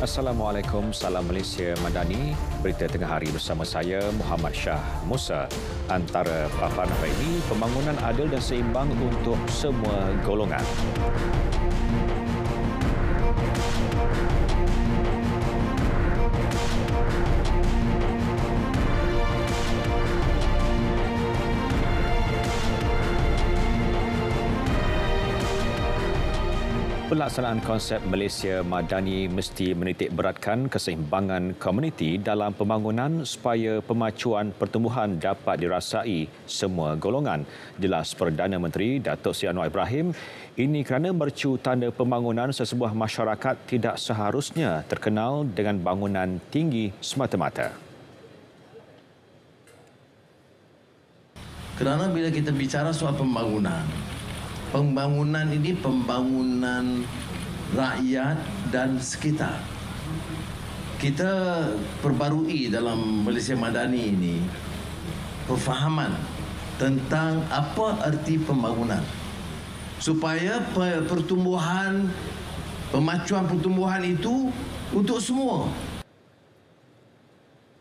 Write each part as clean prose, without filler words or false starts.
Assalamualaikum, salam Malaysia Madani. Berita tengah hari bersama saya, Muhammad Shah Musa. Antara paparan hari ini, pembangunan adil dan seimbang untuk semua golongan. Pelaksanaan konsep Malaysia Madani mesti menitik beratkan keseimbangan komuniti dalam pembangunan supaya pemacuan pertumbuhan dapat dirasai semua golongan. Jelas Perdana Menteri Datuk Seri Anwar Ibrahim, ini kerana mercu tanda pembangunan sesebuah masyarakat tidak seharusnya terkenal dengan bangunan tinggi semata-mata. Kerana bila kita bicara soal pembangunan ini pembangunan rakyat dan sekitar. Kita perbarui dalam Malaysia Madani ini perfahaman tentang apa arti pembangunan. Supaya pemacuan pertumbuhan itu untuk semua.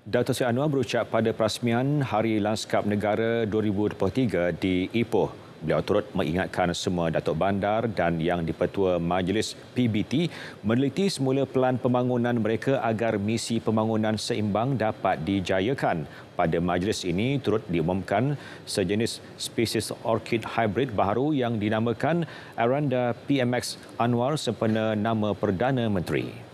Datuk Seri Anwar berucap pada perasmian Hari Lanskap Negara 2023 di Ipoh. Beliau turut mengingatkan semua Datuk Bandar dan yang dipertua Majlis PBT meneliti semula pelan pembangunan mereka agar misi pembangunan seimbang dapat dijayakan. Pada majlis ini turut diumumkan sejenis spesies orkid hybrid baharu yang dinamakan Aranda PMX Anwar sempena nama Perdana Menteri.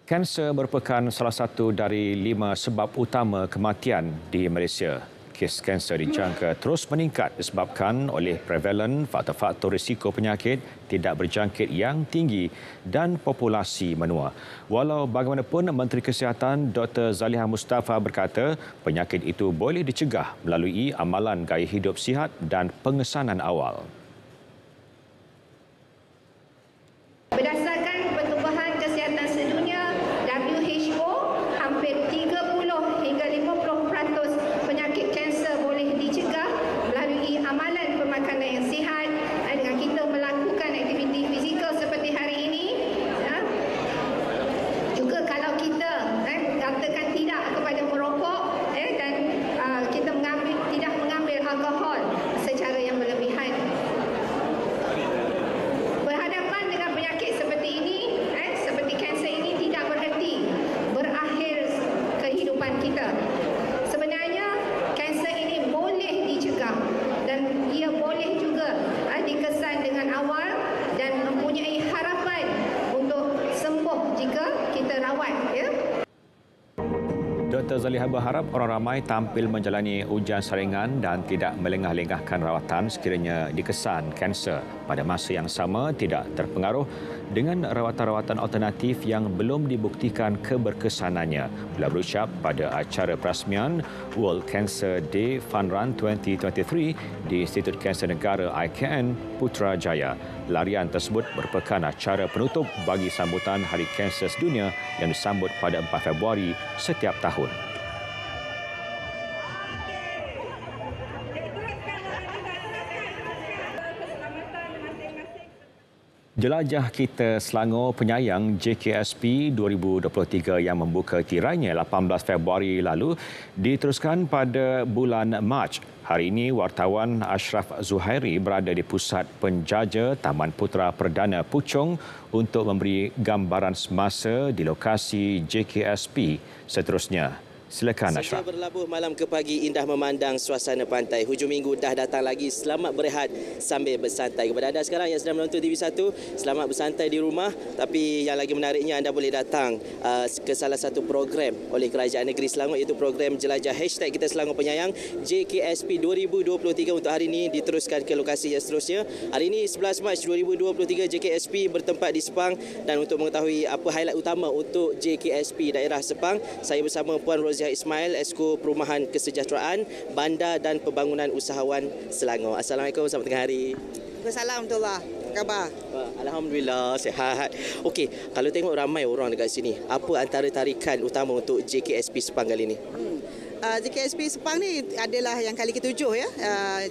Kanser merupakan salah satu dari 5 sebab utama kematian di Malaysia. Kes kanser dijangka terus meningkat disebabkan oleh prevalen faktor-faktor risiko penyakit tidak berjangkit yang tinggi dan populasi menua. Walau bagaimanapun, Menteri Kesihatan Dr. Zaliha Mustafa berkata penyakit itu boleh dicegah melalui amalan gaya hidup sihat dan pengesanan awal. Berdasarkan Pertubuhan Kesihatan Sedunia WHO, hampir 30 hingga 50% penyakit kanser boleh dicegah melalui amalan pemakanan yang sihat dengan kita melakukan aktiviti fizikal seperti hari ini. Juga kalau kita katakan tidak kepada merokok dan kita tidak mengambil alkohol secara yang berlebihan. Seperti kanser ini tidak berhenti berakhir kehidupan kita. Sebenarnya kanser ini boleh dicegah dan ia boleh juga dikesan dengan awal dan mempunyai harapan untuk sembuh jika kita rawat. Dr. Zaliha berharap orang ramai tampil menjalani ujian saringan dan tidak melengah-lengahkan rawatan sekiranya dikesan kanser. Pada masa yang sama, tidak terpengaruh dengan rawatan-rawatan alternatif yang belum dibuktikan keberkesanannya. Beliau berucap pada acara perasmian World Cancer Day Fun Run 2023 di Institut Kanser Negara IKN Putrajaya. Larian tersebut merupakan acara penutup bagi sambutan Hari Kanser Sedunia yang disambut pada 4 Februari setiap tahun. Jelajah Kita Selangor Penyayang JKSP 2023 yang membuka tirainya 18 Februari lalu diteruskan pada bulan Mac. Hari ini, wartawan Ashraf Zuhairi berada di Pusat Penjaja Taman Putera Perdana Puchong untuk memberi gambaran semasa di lokasi JKSP seterusnya. Silakan Ashraf. Sejak berlabuh malam ke pagi, indah memandang suasana pantai. Hujung minggu dah datang lagi. Selamat berehat sambil bersantai. Kepada anda sekarang yang sedang menonton TV1, selamat bersantai di rumah. Tapi yang lagi menariknya, anda boleh datang ke salah satu program oleh Kerajaan Negeri Selangor, iaitu program jelajah #Kita Selangor Penyayang JKSP 2023 untuk hari ini diteruskan ke lokasi yang seterusnya. Hari ini 11 Mac 2023 JKSP bertempat di Sepang, dan untuk mengetahui apa highlight utama untuk JKSP daerah Sepang, saya bersama Puan Roziah Ismail, Esko Perumahan Kesejahteraan, Bandar dan Pembangunan Usahawan Selangor. Assalamualaikum, selamat tengah hari. Assalamualaikum, apa khabar? Alhamdulillah, sihat. Okey, kalau tengok ramai orang dekat sini, apa antara tarikan utama untuk JKSP Sepang kali ini? JKSP Sepang ni adalah yang kali ke-7 ya,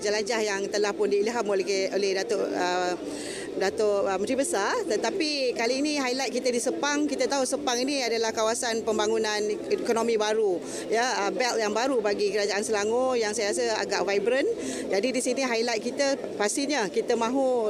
jelajah yang telah pun diilham oleh Datuk Menteri Besar. Tetapi kali ini highlight kita di Sepang. Kita tahu Sepang ini adalah kawasan pembangunan ekonomi baru, ya, belt yang baru bagi Kerajaan Selangor yang saya rasa agak vibrant. Jadi di sini highlight kita, pastinya kita mahu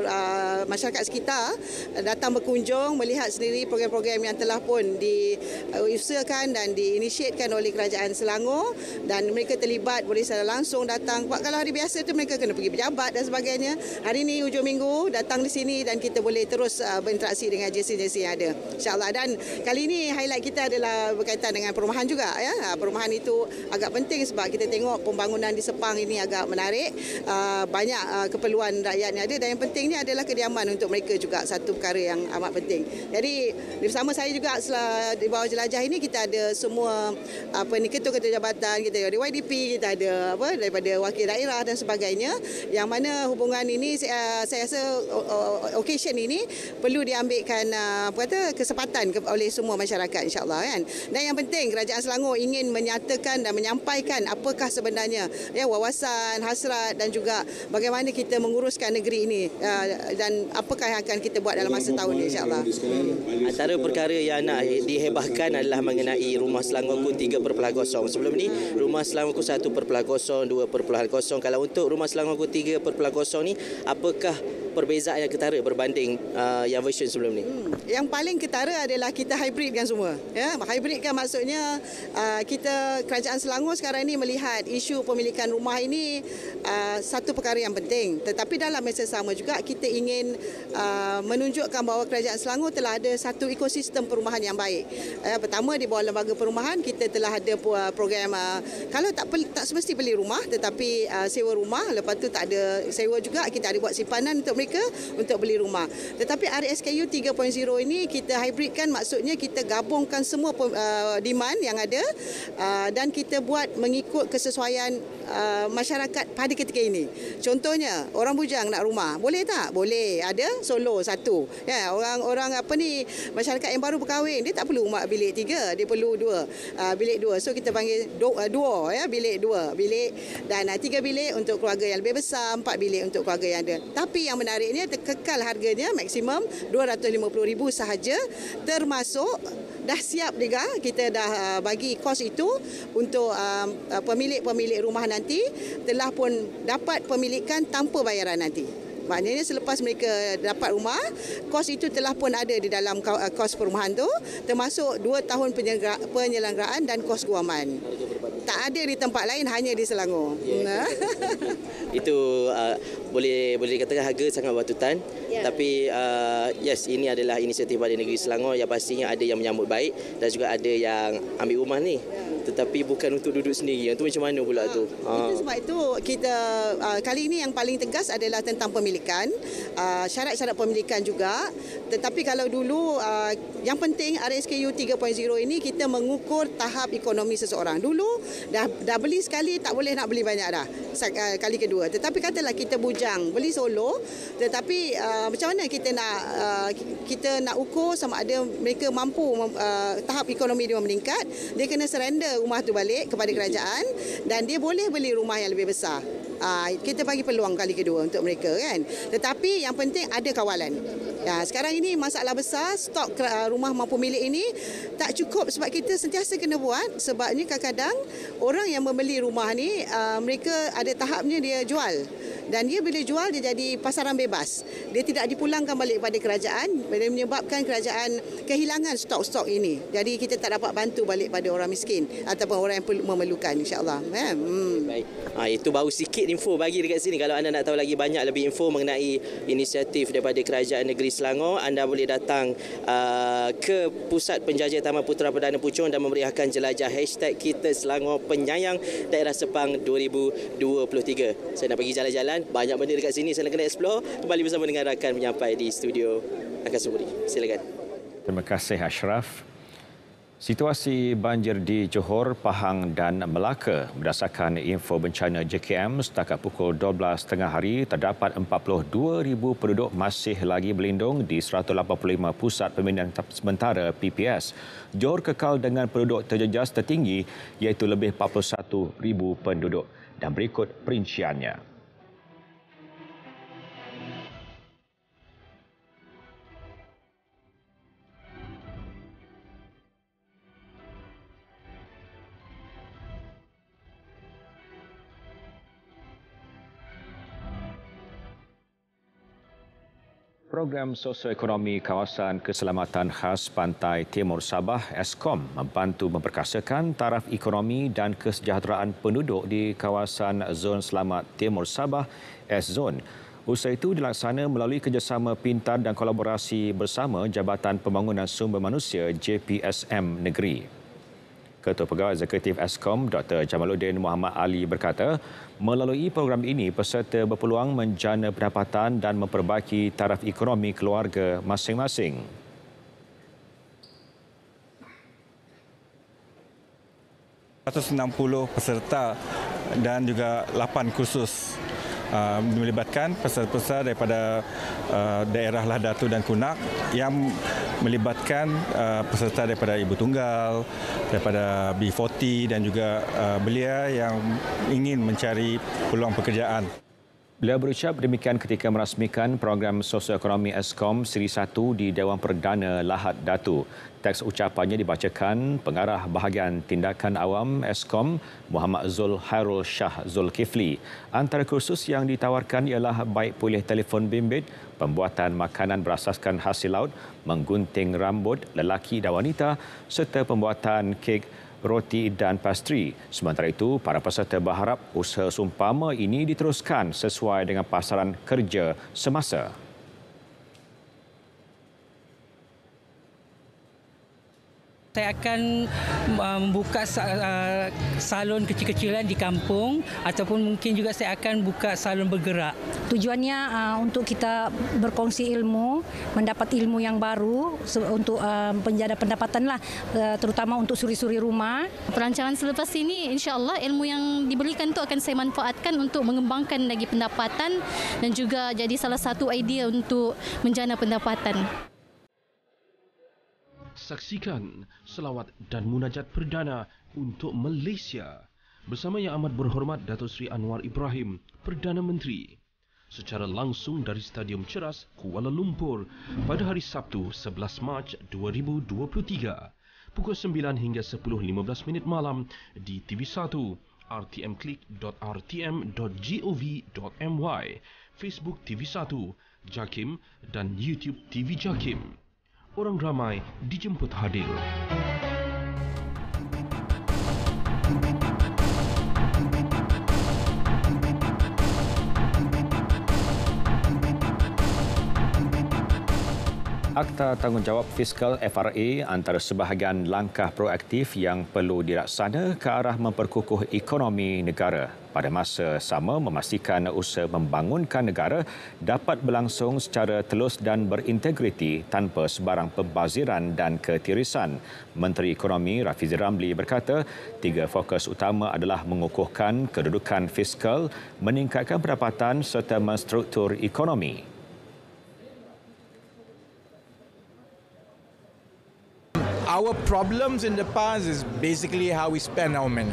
masyarakat sekitar datang berkunjung, melihat sendiri program-program yang telah pun diusahakan dan diinisiatkan oleh Kerajaan Selangor, dan mereka terlibat, boleh secara langsung datang. Kalau hari biasa tu mereka kena pergi pejabat dan sebagainya. Hari ini hujung minggu datang di sini dan kita boleh terus berinteraksi dengan JC-JC yang ada, insyaAllah. Dan kali ini highlight kita adalah berkaitan dengan perumahan juga, ya. Perumahan itu agak penting sebab kita tengok pembangunan di Sepang ini agak menarik, banyak keperluan rakyat yang ada, dan yang pentingnya adalah kediaman untuk mereka juga, satu perkara yang amat penting. Jadi bersama saya juga di bawah jelajah ini kita ada semua ketua-ketua jabatan, kita ada YDP, kita ada daripada wakil daerah dan sebagainya, yang mana hubungan ini saya rasa occasion ini perlu diambilkan kesempatan oleh semua masyarakat, insyaAllah, kan. Dan yang penting Kerajaan Selangor ingin menyatakan dan menyampaikan apakah sebenarnya, ya, wawasan, hasrat dan juga bagaimana kita menguruskan negeri ini, dan apakah yang akan kita buat dalam masa tahun ini, insyaAllah. Antara perkara yang nak dihebahkan adalah mengenai Rumah Selangorku 3.0. Sebelum ni Rumah Selangorku 1.0, 2.0. Kalau untuk Rumah Selangorku 3.0 ni, apakah perbezaan yang ketara berbanding yang version sebelum ni? Yang paling ketara adalah kita hybridkan semua, ya. Hybridkan maksudnya Kerajaan Selangor sekarang ini melihat isu pemilikan rumah ini satu perkara yang penting, tetapi dalam masa sama juga kita ingin menunjukkan bahawa Kerajaan Selangor telah ada satu ekosistem perumahan yang baik. Pertama, di bawah lembaga perumahan kita telah ada program kalau tak semesti beli rumah, tetapi sewa rumah. Lepas tu tak ada sewa juga, kita ada buat simpanan untuk mereka untuk beli rumah. Tetapi RSKU 3.0 ini kita hybridkan, maksudnya kita gabungkan semua demand yang ada, dan kita buat mengikut kesesuaian masyarakat pada ketika ini. Contohnya, orang bujang nak rumah, boleh tak? Boleh. Ada solo satu. Ya, orang masyarakat yang baru berkahwin, dia tak perlu rumah bilik 3, dia perlu bilik 2. So kita panggil duo, ya, bilik 2 bilik, dan 3 bilik untuk keluarga yang lebih besar, 4 bilik untuk keluarga yang ada. Tapi yang menariknya, kekal harganya maksimum RM250,000 sahaja, termasuk dah siap juga, kita dah bagi kos itu untuk pemilik rumah nanti telah pun dapat pemilikan tanpa bayaran nanti. Maknanya selepas mereka dapat rumah, kos itu telah pun ada di dalam kos perumahan tu, termasuk 2 tahun penyelenggaraan dan kos guaman. Tak ada di tempat lain, hanya di Selangor. Yeah. Itu boleh dikatakan harga sangat batutan. Yeah. Tapi yes, ini adalah inisiatif Badan Negeri Selangor yang pastinya ada yang menyambut baik dan juga ada yang ambil rumah ni. Tetapi bukan untuk duduk sendiri. Itu macam mana pula tu? Itu sebab itu kita kali ini yang paling tegas adalah tentang pemilikan, syarat-syarat pemilikan juga. Tetapi kalau dulu yang penting RSKU 3.0 ini kita mengukur tahap ekonomi seseorang. Dulu dah beli sekali, tak boleh nak beli banyak dah kali kedua. Tetapi katalah kita bujang beli solo, tetapi macam mana kita nak ukur sama ada mereka mampu tahap ekonomi dia meningkat, dia kena surrender rumah tu balik kepada kerajaan dan dia boleh beli rumah yang lebih besar. Kita bagi peluang kali kedua untuk mereka, kan. Tetapi yang penting ada kawalan. Sekarang ini masalah besar, stok rumah mampu milik ini tak cukup sebab kita sentiasa kena buat. Sebabnya kadang-kadang orang yang membeli rumah ni mereka ada tahapnya dia jual. Dan dia bila jual, dia jadi pasaran bebas. Dia tidak dipulangkan balik kepada kerajaan, dia menyebabkan kerajaan kehilangan stok-stok ini. Jadi kita tak dapat bantu balik pada orang miskin ataupun orang yang memerlukan, insyaAllah. Baik. Itu baru sikit info bagi dekat sini. Kalau anda nak tahu lagi banyak lebih info mengenai inisiatif daripada Kerajaan Negeri Selangor, anda boleh datang ke Pusat Penjaja Taman Putera Perdana Puchong dan memeriahkan jelajah #Kita Selangor Penyayang Daerah Sepang 2023. Saya nak pergi jalan-jalan, banyak benda dekat sini saya nak kena explore. Kembali bersama dengan rakan penyampai di studio Angkasa Puri. Silakan. Terima kasih Ashraf. Situasi banjir di Johor, Pahang dan Melaka. Berdasarkan info bencana JKM, setakat pukul 12.30 hari, terdapat 42,000 penduduk masih lagi berlindung di 185 pusat pemindahan sementara PPS. Johor kekal dengan penduduk terjejas tertinggi iaitu lebih 41,000 penduduk. Dan berikut perinciannya. Program Sosioekonomi Kawasan Keselamatan Khas Pantai Timur Sabah Eskom membantu memperkasakan taraf ekonomi dan kesejahteraan penduduk di kawasan Zon Selamat Timur Sabah S-Zone. Usaha itu dilaksana melalui kerjasama pintar dan kolaborasi bersama Jabatan Pembangunan Sumber Manusia JPSM Negeri. Ketua Pegawai Eksekutif Eskom Dr. Jamaluddin Muhammad Ali berkata, melalui program ini peserta berpeluang menjana pendapatan dan memperbaiki taraf ekonomi keluarga masing-masing. 160 peserta dan juga 8 kursus melibatkan peserta-peserta daripada daerah Lah Datu dan Kunak yang melibatkan peserta daripada Ibu Tunggal, daripada B40 dan juga belia yang ingin mencari peluang pekerjaan. Beliau berucap demikian ketika merasmikan program sosioekonomi Eskom Seri 1 di Dewan Perdana Lahad Datu. Teks ucapannya dibacakan Pengarah Bahagian Tindakan Awam Eskom Muhammad Zul Hairul Shah Zulkifli. Antara kursus yang ditawarkan ialah baik pulih telefon bimbit, pembuatan makanan berasaskan hasil laut, menggunting rambut lelaki dan wanita serta pembuatan kek, roti dan pastri. Sementara itu, para peserta berharap usaha seumpama ini diteruskan sesuai dengan pasaran kerja semasa. Saya akan membuka salon kecil-kecilan di kampung ataupun mungkin juga saya akan buka salon bergerak. Tujuannya untuk kita berkongsi ilmu, mendapat ilmu yang baru untuk penjana pendapatan lah, terutama untuk suri-suri rumah. Perancangan selepas ini insya-Allah ilmu yang diberikan itu akan saya manfaatkan untuk mengembangkan lagi pendapatan dan juga jadi salah satu idea untuk menjana pendapatan. Saksikan selawat dan munajat perdana untuk Malaysia bersama Yang Amat Berhormat Datuk Seri Anwar Ibrahim, Perdana Menteri, secara langsung dari Stadium Ceras, Kuala Lumpur pada hari Sabtu 11 Mac 2023 pukul 9 hingga 10.15 malam di TV1, rtmclick.rtm.gov.my, Facebook TV1, JAKIM dan YouTube TV JAKIM. Orang ramai dijemput hadir. Akta Tanggungjawab Fiskal FRA antara sebahagian langkah proaktif yang perlu dilaksana ke arah memperkukuh ekonomi negara. Pada masa sama memastikan usaha membangunkan negara dapat berlangsung secara telus dan berintegriti tanpa sebarang pembaziran dan ketirisan. Menteri Ekonomi Rafizi Ramli berkata, 3 fokus utama adalah mengukuhkan kedudukan fiskal, meningkatkan pendapatan serta menstruktur ekonomi. Our problems in the past is basically how we spend our money.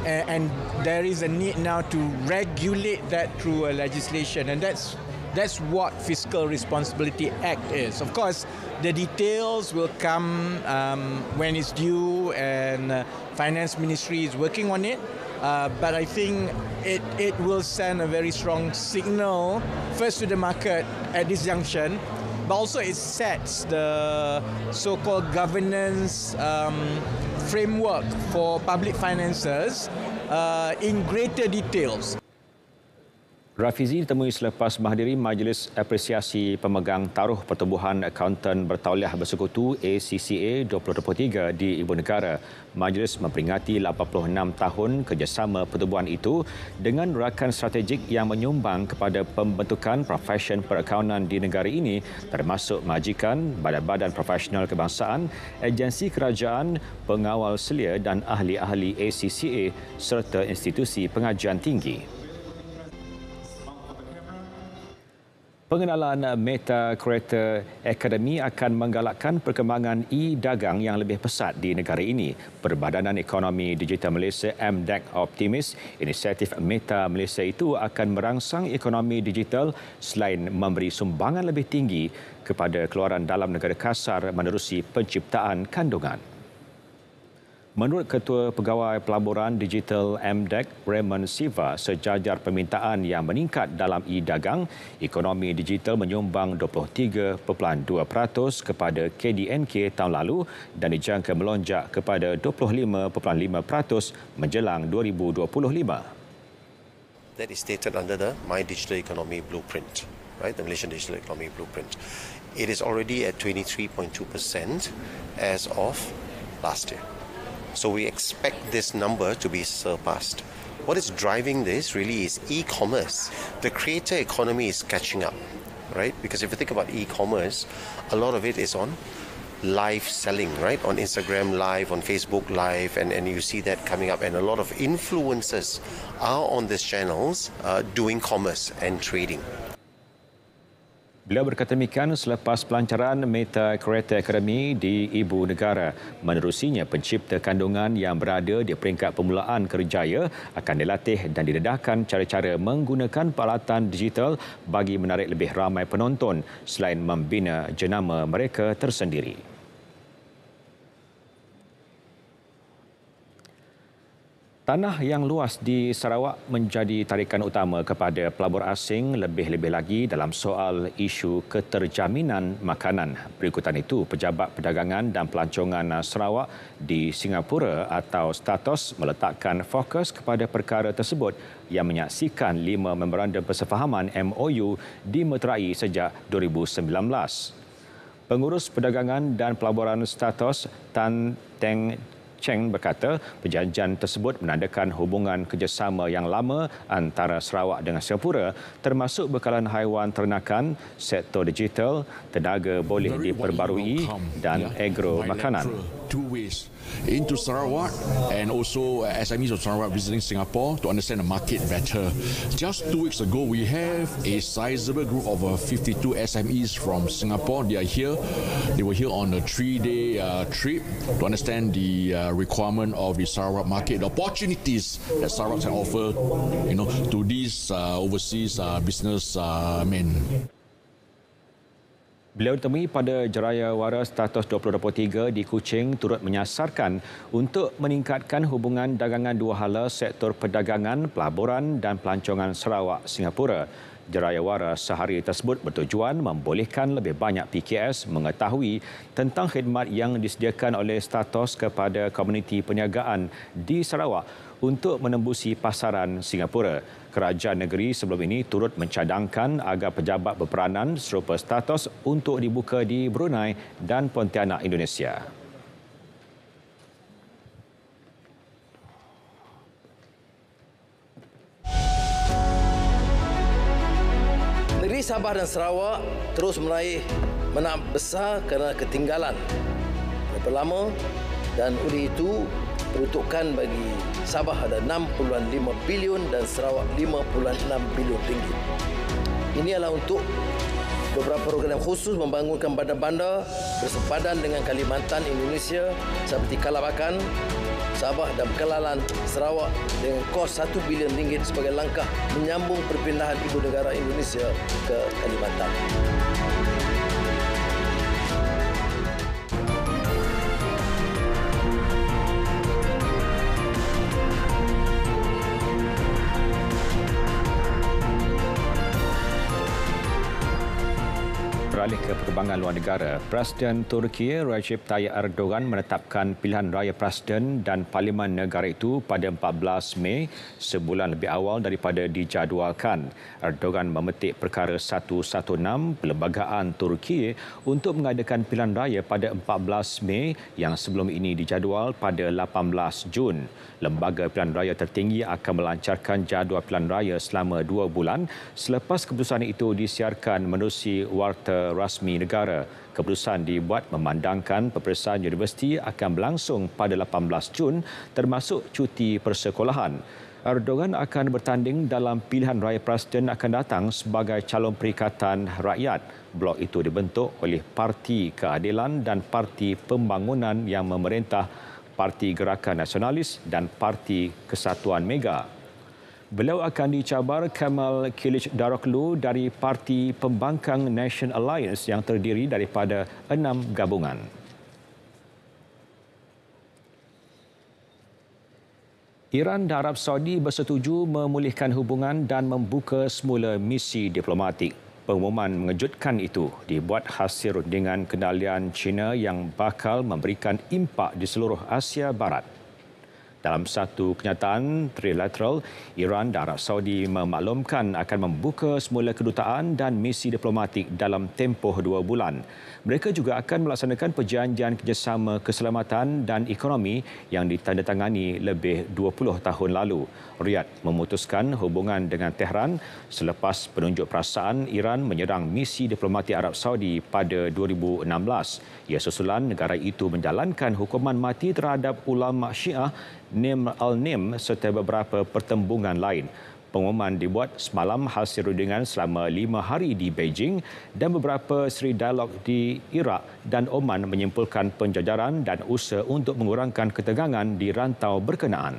And there is a need now to regulate that through a legislation. And that's what Fiscal Responsibility Act is. Of course, the details will come when it's due and Finance Ministry is working on it. But I think it will send a very strong signal, first to the market at this junction, but also it sets the so-called governance framework for public finances in greater details. Rafizi ditemui selepas menghadiri Majlis Apresiasi Pemegang Taruh Pertubuhan Akauntan Bertauliah Bersekutu ACCA 2023 di Ibu Negara. Majlis memperingati 86 tahun kerjasama pertubuhan itu dengan rakan strategik yang menyumbang kepada pembentukan profesion perakaunan di negara ini, termasuk majikan, badan-badan profesional kebangsaan, agensi kerajaan, pengawal selia dan ahli-ahli ACCA serta institusi pengajian tinggi. Pengenalan Meta Creator Academy akan menggalakkan perkembangan e-dagang yang lebih pesat di negara ini. Perbadanan Ekonomi Digital Malaysia MDEC optimis inisiatif Meta Malaysia itu akan merangsang ekonomi digital selain memberi sumbangan lebih tinggi kepada keluaran dalam negara kasar menerusi penciptaan kandungan. Menurut Ketua Pegawai Pelaburan Digital MDEC, Raymond Siva, sejajar permintaan yang meningkat dalam e-dagang, ekonomi digital menyumbang 23.2% kepada KDNK tahun lalu dan dijangka melonjak kepada 25.5% menjelang 2025. That is stated under the My Digital Economy Blueprint, right? The Malaysian Digital Economy Blueprint. It is already at 23.2% as of last year. So we expect this number to be surpassed. What is driving this really is e-commerce. The creator economy is catching up, right? Because if you think about e-commerce, a lot of it is on live selling, right? On Instagram Live, on Facebook Live, and you see that coming up. And a lot of influencers are on these channels doing commerce and trading. Beliau berkata demikian selepas pelancaran Meta Creator Academy di Ibu Negara. Menerusinya, pencipta kandungan yang berada di peringkat permulaan kerjaya akan dilatih dan didedahkan cara-cara menggunakan peralatan digital bagi menarik lebih ramai penonton selain membina jenama mereka tersendiri. Tanah yang luas di Sarawak menjadi tarikan utama kepada pelabur asing, lebih-lebih lagi dalam soal isu keterjaminan makanan. Berikutan itu, Pejabat Perdagangan dan Pelancongan Sarawak di Singapura atau Statos meletakkan fokus kepada perkara tersebut yang menyaksikan 5 memorandum persefahaman MOU dimeterai sejak 2019. Pengurus Perdagangan dan Pelaburan Statos Tan Teng Cheng berkata perjanjian tersebut menandakan hubungan kerjasama yang lama antara Sarawak dengan Singapura, termasuk bekalan haiwan ternakan, sektor digital, tenaga boleh diperbarui dan agro makanan. Two ways into Sarawak and also SMEs of Sarawak visiting Singapore to understand the market better. Just 2 weeks ago, we have a sizable group of 52 SMEs from Singapore. They are here. They were here on a 3-day trip to understand the requirement of the Sarawak market, the opportunities that Sarawak can offer, to these overseas business men. Beliau ditemui pada Jeraya Wara Status 2023 di Kuching turut menyasarkan untuk meningkatkan hubungan dagangan dua hala sektor perdagangan, pelaburan dan pelancongan Sarawak Singapura. Jeraya Wara sehari tersebut bertujuan membolehkan lebih banyak PKS mengetahui tentang khidmat yang disediakan oleh Status kepada komuniti perniagaan di Sarawak untuk menembusi pasaran Singapura. Kerajaan negeri sebelum ini turut mencadangkan agar pejabat berperanan serupa Status untuk dibuka di Brunei dan Pontianak, Indonesia. Negeri Sabah dan Sarawak terus meraih menang besar kerana ketinggalan berapa lama, dan oleh itu peruntukan bagi Sabah ada 6.5 bilion dan Sarawak 5.6 bilion ringgit. Ini adalah untuk beberapa program khusus membangunkan bandar-bandar bersepadan dengan Kalimantan, Indonesia seperti Kalabakan, Sabah dan Kelalan Sarawak dengan kos 1 bilion ringgit sebagai langkah menyambung perpindahan ibu negara Indonesia ke Kalimantan. beralih ke perkembangan luar negara. Presiden Turki Recep Tayyip Erdogan menetapkan pilihan raya presiden dan parlimen negara itu pada 14 Mei, sebulan lebih awal daripada dijadualkan. Erdogan memetik perkara 116 Perlembagaan Turki untuk mengadakan pilihan raya pada 14 Mei yang sebelum ini dijadual pada 18 Jun. Lembaga pilihan raya tertinggi akan melancarkan jadual pilihan raya selama 2 bulan selepas keputusan itu disiarkan menerusi warta rasmi negara. Keputusan dibuat memandangkan peperiksaan universiti akan berlangsung pada 18 Jun termasuk cuti persekolahan. Erdogan akan bertanding dalam pilihan raya presiden akan datang sebagai calon Perikatan Rakyat. Blok itu dibentuk oleh Parti Keadilan dan Parti Pembangunan yang memerintah, Parti Gerakan Nasionalis dan Parti Kesatuan Mega. Beliau akan dicabar Kemal Kılıçdaroğlu dari Parti Pembangkang National Alliance yang terdiri daripada 6 gabungan. Iran dan Arab Saudi bersetuju memulihkan hubungan dan membuka semula misi diplomatik. Pengumuman mengejutkan itu dibuat hasil rundingan kendalian China yang bakal memberikan impak di seluruh Asia Barat. Dalam satu kenyataan trilateral, Iran dan Arab Saudi memaklumkan akan membuka semula kedutaan dan misi diplomatik dalam tempoh 2 bulan. Mereka juga akan melaksanakan perjanjian kerjasama keselamatan dan ekonomi yang ditandatangani lebih 20 tahun lalu. Riyadh memutuskan hubungan dengan Tehran selepas penunjuk perasaan Iran menyerang misi diplomatik Arab Saudi pada 2016. Ia susulan negara itu menjalankan hukuman mati terhadap ulama Syiah Nim al-Nim serta beberapa pertembungan lain. Pengumuman dibuat semalam hasil rundingan selama 5 hari di Beijing dan beberapa seri dialog di Iraq dan Oman menyimpulkan penjajaran dan usaha untuk mengurangkan ketegangan di rantau berkenaan.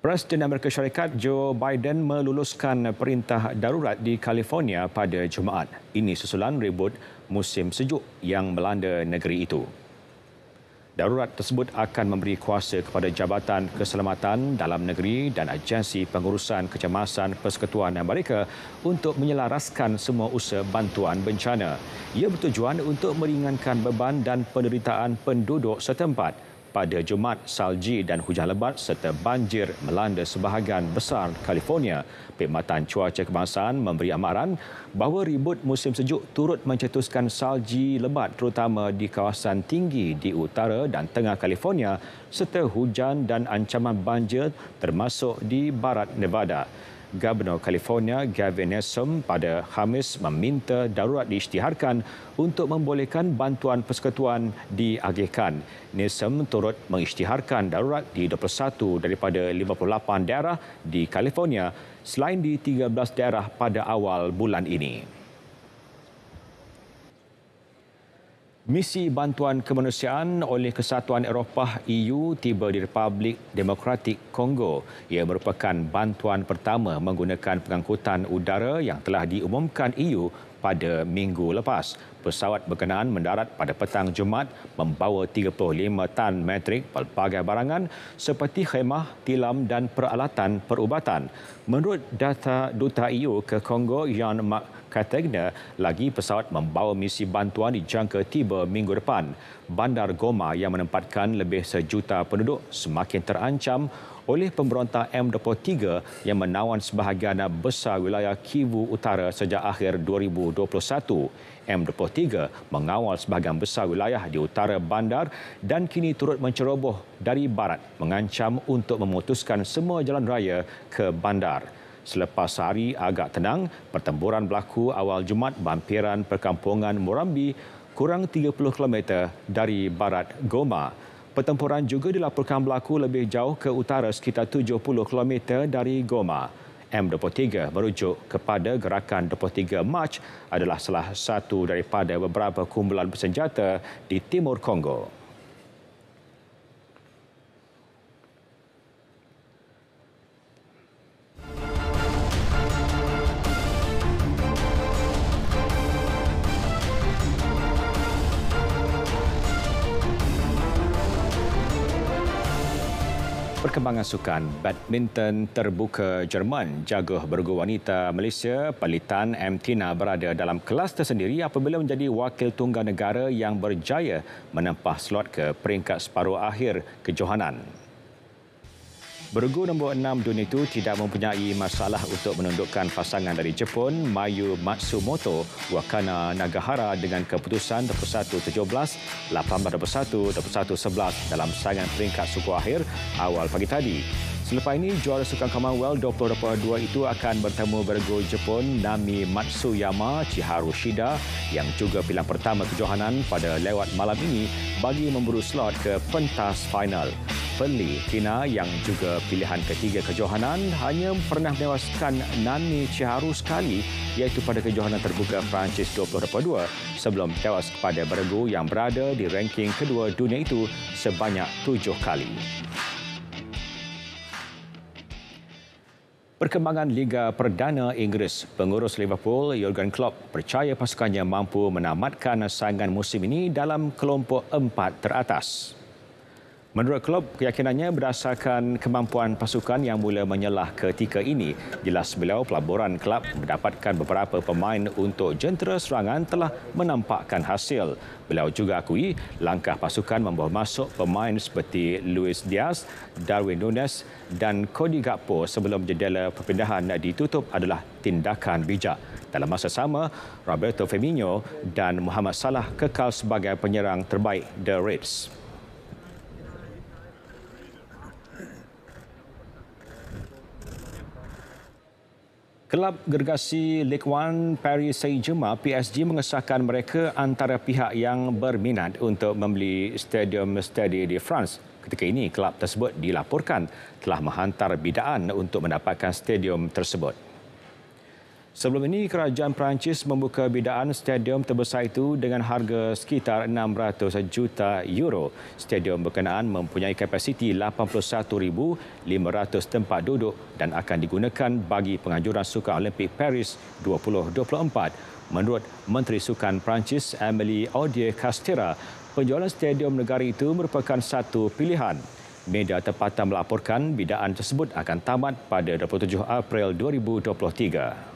Presiden Amerika Syarikat Joe Biden meluluskan perintah darurat di California pada Jumaat. Ini susulan ribut musim sejuk yang melanda negeri itu. Darurat tersebut akan memberi kuasa kepada Jabatan Keselamatan Dalam Negeri dan Agensi Pengurusan Kecemasan Persekutuan Amerika untuk menyelaraskan semua usaha bantuan bencana. Ia bertujuan untuk meringankan beban dan penderitaan penduduk setempat. Pada Jumaat, salji dan hujan lebat serta banjir melanda sebahagian besar California. Perkhidmatan Cuaca Kebangsaan memberi amaran bahawa ribut musim sejuk turut mencetuskan salji lebat terutama di kawasan tinggi di utara dan tengah California serta hujan dan ancaman banjir termasuk di barat Nevada. Gubernur California Gavin Newsom pada Khamis meminta darurat diisytiharkan untuk membolehkan bantuan persekutuan diagihkan. Newsom turut mengisytiharkan darurat di 21 daripada 58 daerah di California selain di 13 daerah pada awal bulan ini. Misi bantuan kemanusiaan oleh Kesatuan Eropah EU tiba di Republik Demokratik Kongo. Ia merupakan bantuan pertama menggunakan pengangkutan udara yang telah diumumkan EU pada minggu lepas. Pesawat berkenaan mendarat pada petang Jumaat membawa 35 tan metrik pelbagai barangan seperti khemah, tilam dan peralatan perubatan. Menurut data Duta EU ke Kongo, Jan Categna, lagi pesawat membawa misi bantuan dijangka tiba minggu depan. Bandar Goma yang menempatkan lebih 1 juta penduduk semakin terancam oleh pemberontak M23 yang menawan sebahagian besar wilayah Kivu Utara sejak akhir 2021. M23 mengawal sebahagian besar wilayah di utara bandar dan kini turut menceroboh dari barat, mengancam untuk memutuskan semua jalan raya ke bandar. Selepas hari agak tenang, pertempuran berlaku awal Jumaat berhampiran perkampungan Morambi kurang 30 km dari barat Goma. Pertempuran juga dilaporkan berlaku lebih jauh ke utara sekitar 70 km dari Goma. M23 merujuk kepada gerakan 23 Mac adalah salah satu daripada beberapa kumpulan bersenjata di timur Kongo. Perkembangan sukan badminton terbuka Jerman, jaguh bergu wanita Malaysia Palitan M. Tina berada dalam kelas tersendiri apabila menjadi wakil tunggal negara yang berjaya menempah slot ke peringkat separuh akhir kejohanan. Bergu nombor 6 dunia itu tidak mempunyai masalah untuk menundukkan pasangan dari Jepun Mayu Matsumoto Wakana Nagahara dengan keputusan 21-17, 18-21, 21-11 dalam saingan peringkat suku akhir awal pagi tadi. Selepas ini, juara Sukan Commonwealth 2022 itu akan bertemu bergu Jepun Nami Matsuyama Chiharu Shida yang juga pilihan pertama kejohanan pada lewat malam ini bagi memburu slot ke pentas final. Penli Tina yang juga pilihan ketiga kejohanan hanya pernah menewaskan Nami Chiharu sekali iaitu pada kejohanan terbuka Perancis 2022 sebelum tewas kepada bergu yang berada di ranking kedua dunia itu sebanyak 7 kali. Perkembangan Liga Perdana Inggeris, pengurus Liverpool Jurgen Klopp percaya pasukannya mampu menamatkan saingan musim ini dalam kelompok 4 teratas. Menurut Klopp, keyakinannya berdasarkan kemampuan pasukan yang mula menyelah ketika ini. Jelas beliau pelaburan kelab mendapatkan beberapa pemain untuk jentera serangan telah menampakkan hasil. Beliau juga akui langkah pasukan membawa masuk pemain seperti Luis Diaz, Darwin Núñez dan Cody Gakpo sebelum jendela perpindahan ditutup adalah tindakan bijak. Dalam masa sama, Roberto Firmino dan Mohamed Salah kekal sebagai penyerang terbaik The Reds. Kelab gergasi Ligue 1 Paris Saint-Germain PSG mengesahkan mereka antara pihak yang berminat untuk membeli Stadium Stade de France. Ketika ini, kelab tersebut dilaporkan telah menghantar bidaan untuk mendapatkan stadium tersebut. Sebelum ini, kerajaan Perancis membuka bidaan stadium terbesar itu dengan harga sekitar 600 juta euro. Stadium berkenaan mempunyai kapasiti 81,500 tempat duduk dan akan digunakan bagi penganjuran Sukan Olimpik Paris 2024. Menurut Menteri Sukan Perancis Amélie Oudéa-Castéra, penjualan stadium negara itu merupakan satu pilihan. Media tempatan melaporkan bidaan tersebut akan tamat pada 27 April 2023.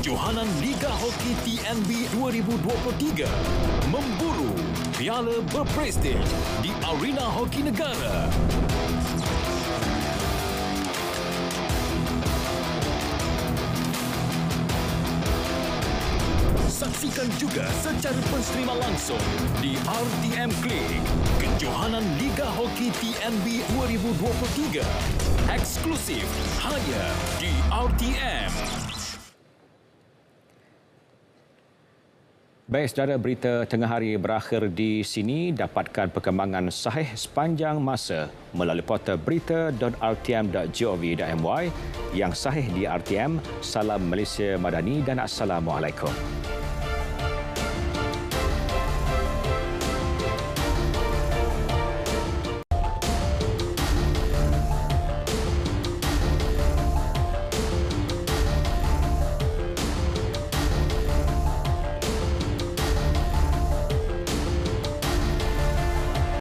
Kejohanan Liga Hoki TNB 2023 memburu piala berprestij di Arena Hoki Negara. Saksikan juga secara penstreaman langsung di RTM Klik. Kejohanan Liga Hoki TNB 2023 eksklusif hanya di RTM. Baik, saudara, berita tengah hari berakhir di sini. Dapatkan perkembangan sahih sepanjang masa melalui portal berita.rtm.gov.my yang sahih di RTM. Salam Malaysia Madani dan Assalamualaikum.